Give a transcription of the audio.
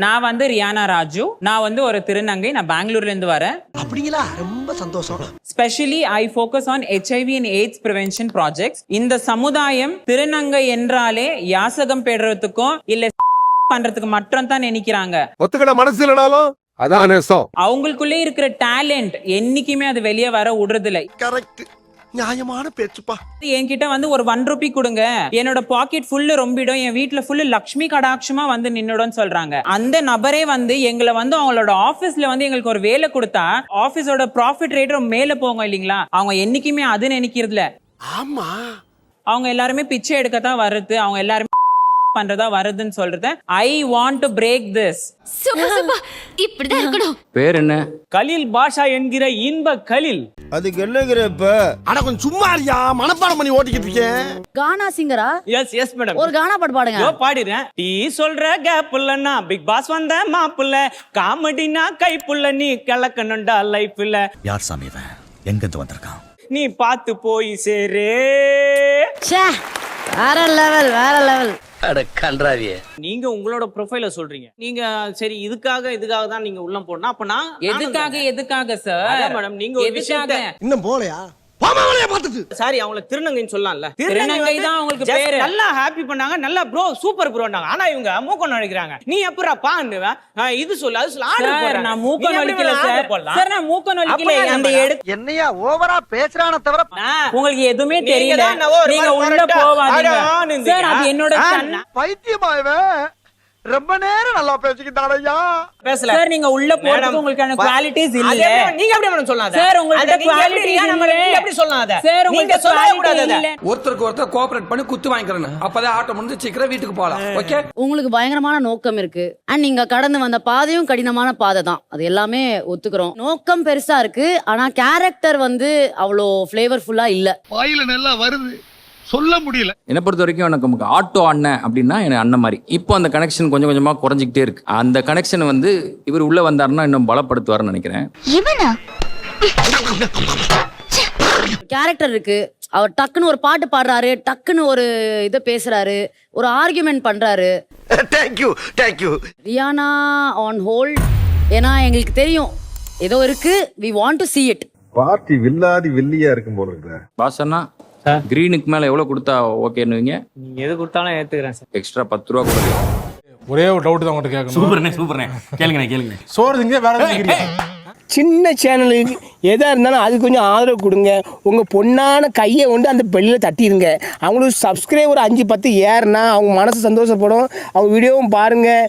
நான் வந்து ரியானா ராஜு. நான் வந்து ஒரு திருநங்கை. நான் பெங்களூர்ல இருந்து வரேன். அப்படிங்களா? ரொம்ப சந்தோஷம். Specially I focus on HIV and AIDS prevention projects. இந்த சமுதாயம் திருநங்கை என்றாலே யாசகம் பெறறதுக்கும் இல்ல பண்றதுக்கு மட்டும் தான் நினைக்கிறாங்க. ஒத்துக்கிட மனசு இல்லனாலும் அதான் நேசம். அவங்களுக்குள்ளே இருக்கிற டேலண்ட் என்னைக்குமே அது வெளியே வர விடுறது இல்லை. கரெக்ட். நியாயமான பேச்சுப்பா. என்கிட்ட வந்து ஒரு 1 ரூபி கொடுங்க, என்னோட பாக்கெட் ஃபுல்லு ரொம்பிடும், என் வீட்டுல ஃபுல்லு லக்ஷ்மி கடாட்சமா வந்து நின்னுடும் சொல்றாங்க. அந்த நபரே வந்து எங்களை வந்து அவங்களோட ஆபீஸ்ல வந்து எங்களுக்கு ஒரு வேலை கொடுத்தா ஆபீஸோட ப்ராஃபிட் ரேட் மேல போகும் இல்லீங்களா? அவங்க என்னைக்குமே அது நினைக்கிறதுல. ஆமா, அவங்க எல்லாருமே பிச்சை எடுக்கத்தான் வருது, அவங்க எல்லாருமே பண்றதா வருதுன்னு சொல்றது. I want to break this. இப்படிதான் இருக்கணும். பேர் என்ன? கலில் பாஷா என்கிற இன்ப கலில். அதுக்கு என்னங்கிற இப்ப? அட கொஞ்சம் சும்மா இருயா, மனப்பாடம் பண்ணி ஓட்டிக்கிட்டு இருக்கேன். கானா சிங்கரா? Yes madam. ஒரு கானா பாட்டு பாடுங்க. யோ பாடிறேன். டீ சொல்ற கேப்புல்லன்னா பிக் பாஸ் வந்த மாப்புள்ள, காமெடினா கைப்புள்ள, நீ கலக்கணும்டா லைஃப்ல. யார் சாமி இவன்? எங்க இருந்து வந்திருக்கான்? நீ பார்த்து போய் சேரே. ச்சே, வேற லெவல் வேற லெவல். அட கன்றாவியே. நீங்க உங்களோட ப்ரொஃபைல சொல்றீங்க. நீங்க சரி இதுக்காக தான் நீங்க உள்ள போனா, அப்ப நான் எதுக்காக சார்? அதான் மேடம், நீங்க ஒரு விஷயத்தை இன்னும் போலையா? பாமாவளையா பார்த்தது. சாரி அவங்கள திருநங்கைன்னு சொல்லலாம்ல. திருநங்கை தான் அவங்களுக்கு just பேரு. நல்லா ஹாப்பி பண்ணாங்க, நல்லா ப்ரோ சூப்பர் ப்ரோன்னாங்க. ஆனா இவங்க மூக்கம் நடிக்கிறாங்க. நீ எப்பறா பான்னுவ? இது சொல்லு அது சொல்லு. ஆர்டர் சார் போடுறேன். நான் மூக்க நொலிக்கல சார். சார் நான் மூக்க நொலிக்கல. அந்த எடுத்து என்னையா ஓவரா பேசுறானே தவிர உங்களுக்கு எதுவுமே தெரியல. நீங்க நீங்க உள்ள போவாதீங்க சார். அது என்னோட பைத்தியமா இவன். ரொம்ப நேரம் நல்லா பேசிக்கிட்டாரையா. பேசல சார். நீங்க உள்ள போறது உங்களுக்கான குவாலிட்டிஸ் இல்ல. நீங்க எப்படி மேடம் சொல்லாத சார்? உங்களுக்கு குவாலிட்டி நீங்க எப்படி சொல்லாத சார்? நீங்க உங்களுக்கு சொல்லவே கூடாது. இல்ல. ஒருத்தருக்கு ஒருத்தர் கோஆபரேட் பண்ணி குத்து வாங்கிக்கிறேன். அப்பதான் ஆட்டோ முடிஞ்சு சீக்கிரம் வீட்டுக்கு போலாம். ஓகே. உங்களுக்கு பயங்கரமான நோக்கம் இருக்கு. அண்ட் நீங்க கடந்து வந்த பாதையும் கடினமான பாதை தான், அது எல்லாமே ஒத்துக்கிறோம். நோக்கம் பெருசா இருக்கு, ஆனா கேரக்டர் வந்து அவ்வளோ ஃபிளேவர்ஃபுல்லா இல்ல. வாயில நல்லா வருது, சொல்ல முடியல. என்னை பொறுத்த வரைக்கும் எனக்கு ஆட்டோ அண்ணன் அப்படின்னா எனக்கு அண்ணன் மாதிரி. இப்போ அந்த கனெக்ஷன் கொஞ்சம் கொஞ்சமா குறைஞ்சிக்கிட்டே இருக்கு. அந்த கனெக்ஷன் வந்து இவர் உள்ள வந்தாருன்னா இன்னும் பலப்படுத்துவார்னு நினைக்கிறேன். கேரக்டர் இருக்கு. அவர் டக்குன்னு ஒரு பாட்டு பாடுறாரு, டக்குன்னு ஒரு இதை பேசுறாரு, ஒரு ஆர்குமெண்ட் பண்றாரு. தேங்க்யூ. Riyana on hold. ஏன்னா எங்களுக்கு தெரியும் ஏதோ இருக்கு, we want to see it. Party வில்லாதி வில்லியா இருக்கும் போல இருக்கு. பாசன்னா கிரீனுக்கு மேல எவ்வளவு கொடுத்தா ஓகேன்னுவீங்க? நீங்க எது கொடுத்தாலும் ஏத்துக்கிறேன் சார். எக்ஸ்ட்ரா 10 ரூபா கொடுங்க. ஒரே ஒரு டவுட் தான் உங்கள்கிட்ட கேட்கணும். சூப்பர்ண்ணே கேளுங்க. சோறு திங்க வேற எதுவும் சின்ன சேனலுக்கு எதாக இருந்தாலும் அது கொஞ்சம் ஆதரவு கொடுங்க. உங்கள் பொண்ணான கையை கொண்டு அந்த பெல்லில் தட்டிடுங்க. அவங்களுக்கு சப்ஸ்கிரைபர் 5-10 ஏறுனா அவங்க மனசு சந்தோஷப்படும். அவங்க வீடியோவும் பாருங்கள்.